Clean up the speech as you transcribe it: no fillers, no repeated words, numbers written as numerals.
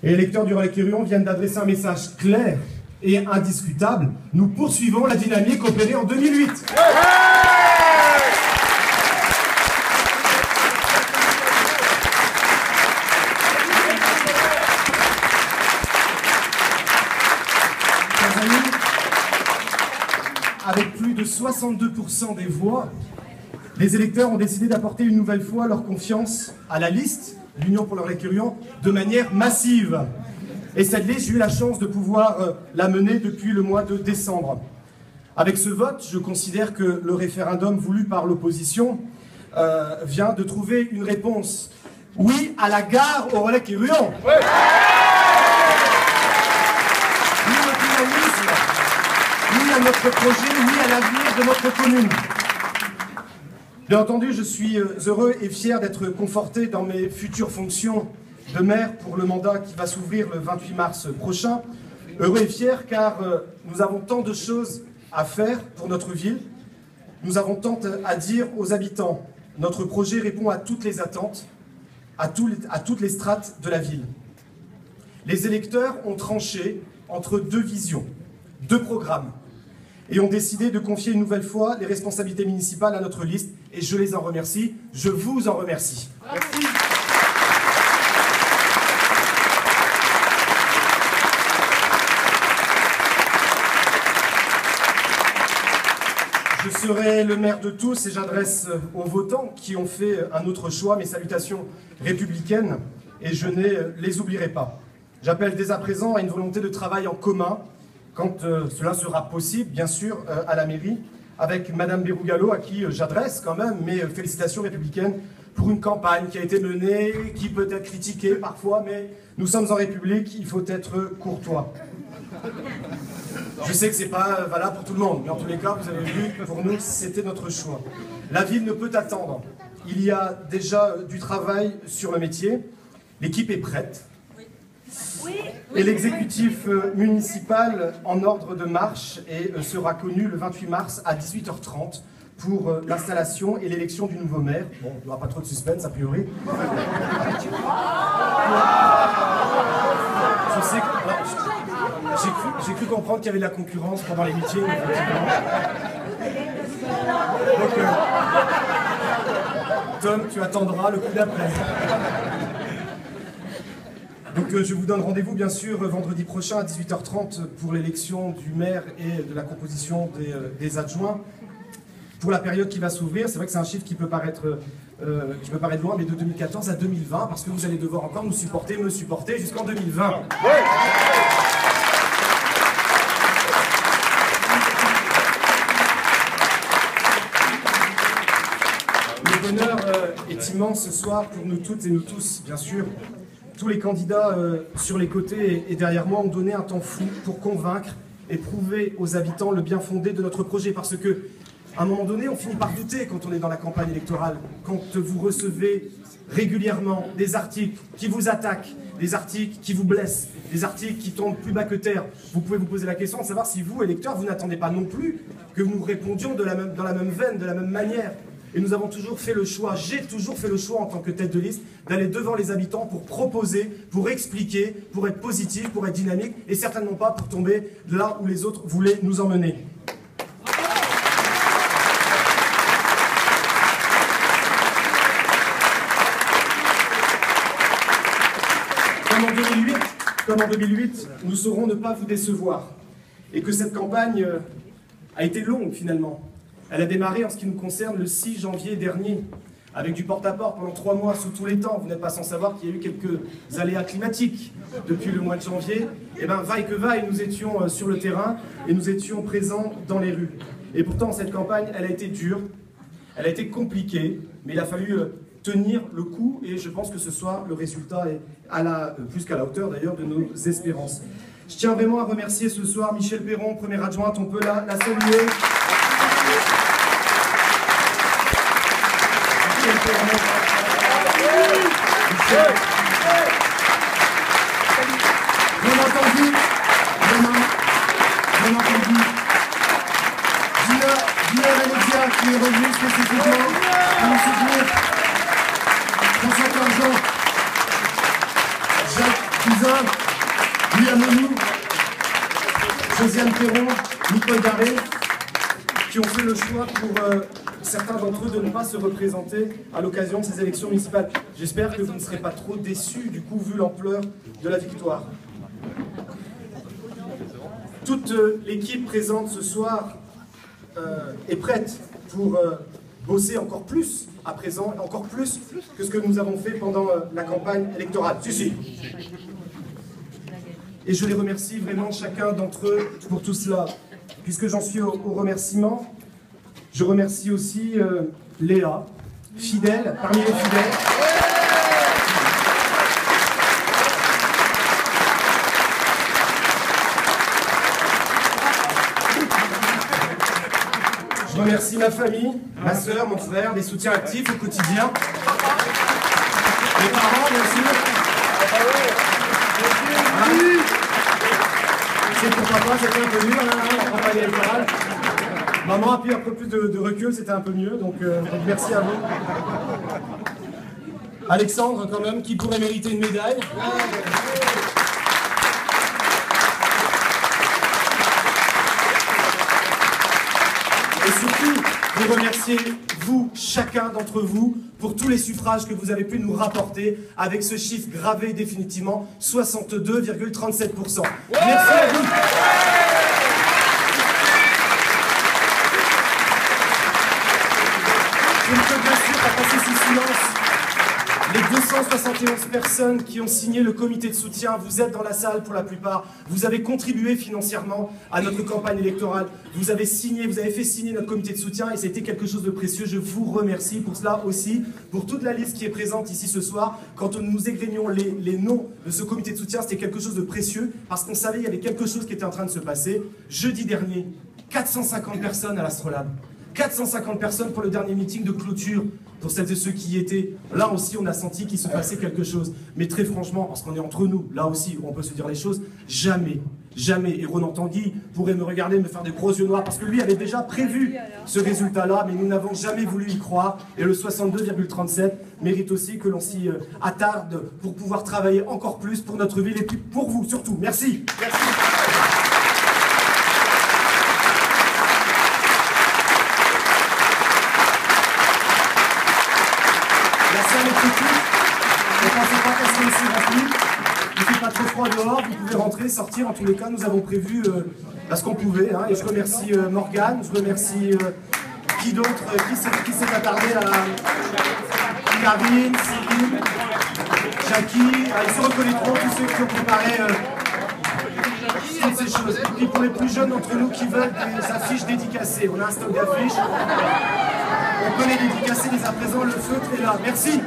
Et les lecteurs du Relais-Quirion viennent d'adresser un message clair et indiscutable. Nous poursuivons la dynamique opérée en 2008. Avec plus de 62% des voix, les électeurs ont décidé d'apporter une nouvelle fois leur confiance à la liste l'Union pour le Relais-Quirion de manière massive. Et cette liste, j'ai eu la chance de pouvoir la mener depuis le mois de décembre. Avec ce vote, je considère que le référendum voulu par l'opposition vient de trouver une réponse. Oui à la gare au Relais-Quirion. Oui au dynamisme, oui à notre projet, oui à l'avenir de notre commune. Bien entendu, je suis heureux et fier d'être conforté dans mes futures fonctions de maire pour le mandat qui va s'ouvrir le 28 mars prochain. Heureux et fier car nous avons tant de choses à faire pour notre ville. Nous avons tant à dire aux habitants. Notre projet répond à toutes les attentes, à toutes les strates de la ville. Les électeurs ont tranché entre deux visions, deux programmes, et ont décidé de confier une nouvelle fois les responsabilités municipales à notre liste. Et je les en remercie, je vous en remercie. Merci. Je serai le maire de tous et j'adresse aux votants qui ont fait un autre choix mes salutations républicaines et je ne les oublierai pas. J'appelle dès à présent à une volonté de travail en commun, quand cela sera possible, bien sûr, à la mairie, avec Madame Bérougallo, à qui j'adresse quand même mes félicitations républicaines pour une campagne qui a été menée, qui peut être critiquée parfois, mais nous sommes en République, il faut être courtois. Je sais que c'est pas valable pour tout le monde, mais en tous les cas, vous avez vu, pour nous, c'était notre choix. La ville ne peut attendre. Il y a déjà du travail sur le métier. L'équipe est prête. Et l'exécutif municipal en ordre de marche et sera connu le 28 mars à 18h30 pour l'installation et l'élection du nouveau maire. Bon, il n'y aura pas trop de suspense a priori. Je sais que j'ai cru comprendre qu'il y avait de la concurrence pendant les meetings. Donc, Tom, tu attendras le coup d'après. Donc je vous donne rendez-vous bien sûr vendredi prochain à 18h30 pour l'élection du maire et de la composition des adjoints. Pour la période qui va s'ouvrir, c'est vrai que c'est un chiffre qui peut paraître loin, mais de 2014 à 2020, parce que vous allez devoir encore me supporter jusqu'en 2020. Ouais. Le bonheur est immense ce soir pour nous toutes et nous tous, bien sûr. Tous les candidats sur les côtés et derrière moi ont donné un temps fou pour convaincre et prouver aux habitants le bien fondé de notre projet. Parce que, à un moment donné, on finit par douter quand on est dans la campagne électorale, quand vous recevez régulièrement des articles qui vous attaquent, des articles qui vous blessent, des articles qui tombent plus bas que terre. Vous pouvez vous poser la question de savoir si vous, électeurs, vous n'attendez pas non plus que nous répondions dans la même veine, de la même manière. Et nous avons toujours fait le choix, j'ai toujours fait le choix en tant que tête de liste, d'aller devant les habitants pour proposer, pour expliquer, pour être positif, pour être dynamique, et certainement pas pour tomber là où les autres voulaient nous emmener. Comme en 2008, nous saurons ne pas vous décevoir. Et que cette campagne a été longue finalement. Elle a démarré en ce qui nous concerne le 6 janvier dernier, avec du porte-à-porte pendant 3 mois sous tous les temps. Vous n'êtes pas sans savoir qu'il y a eu quelques aléas climatiques depuis le mois de janvier. Et bien, vaille que vaille, nous étions sur le terrain et nous étions présents dans les rues. Et pourtant, cette campagne, elle a été dure, elle a été compliquée, mais il a fallu tenir le coup et je pense que ce soir, le résultat est plus qu'à la hauteur d'ailleurs de nos espérances. Je tiens vraiment à remercier ce soir Michel Perron, première adjointe, on peut la saluer. Bien entendu, Gina Valédia qui est revenue spécifiquement pour nous soutenir. François Carjon, Jacques Pizot, Sylvain, Louis Amelou, Josiane Perron, Nicole Garé, qui ont fait le choix pour certains d'entre eux de ne pas se représenter à l'occasion de ces élections municipales. J'espère que vous ne serez pas trop déçus, du coup, vu l'ampleur de la victoire. Toute l'équipe présente ce soir est prête pour bosser encore plus à présent, encore plus que ce que nous avons fait pendant la campagne électorale. Si. Et je les remercie vraiment chacun d'entre eux pour tout cela. Puisque j'en suis au remerciement, je remercie aussi Léa, fidèle, parmi les fidèles. Je remercie ma famille, ma soeur, mon frère, les soutiens actifs au quotidien. Mes parents, bien sûr. C'est pour papa, c'était un peu dur, la campagne électorale. Maman a pris un peu plus de recul, c'était un peu mieux, donc merci à vous. Alexandre, quand même, qui pourrait mériter une médaille. Et surtout, je remercier vous, chacun d'entre vous, pour tous les suffrages que vous avez pu nous rapporter avec ce chiffre gravé définitivement, 62,37%. Merci à vous. Je ne peux bien sûr pas passer sous silence les 271 personnes qui ont signé le comité de soutien. Vous êtes dans la salle pour la plupart. Vous avez contribué financièrement à notre campagne électorale. Vous avez fait signer notre comité de soutien et c'était quelque chose de précieux. Je vous remercie pour cela aussi, pour toute la liste qui est présente ici ce soir. Quand nous égrénions les noms de ce comité de soutien, c'était quelque chose de précieux parce qu'on savait qu'il y avait quelque chose qui était en train de se passer. Jeudi dernier, 450 personnes à l'Astrolabe. 450 personnes pour le dernier meeting de clôture, pour celles et ceux qui y étaient. Là aussi, on a senti qu'il se passait quelque chose. Mais très franchement, parce qu'on est entre nous, là aussi, on peut se dire les choses, jamais, et Ronan Tanguy pourrait me regarder, me faire des gros yeux noirs, parce que lui avait déjà prévu ce résultat-là, mais nous n'avons jamais voulu y croire. Et le 62,37 mérite aussi que l'on s'y attarde pour pouvoir travailler encore plus pour notre ville et puis pour vous surtout. Merci. Merci. Ne pensez pas qu'elle soit ici remplie. Il ne fait pas trop froid dehors, vous pouvez rentrer, sortir. En tous les cas, nous avons prévu ce qu'on pouvait. Et je remercie Morgane, je remercie qui d'autre qui s'est attardé à Karine, Cyril, Jackie. Ils se reconnaîtront, tous ceux qui ont préparé toutes ces choses. Et puis pour les plus jeunes d'entre nous qui veulent des affiches dédicacées, on a un stock d'affiches. On peut les dédicacer dès à présent, le feutre est là. Merci.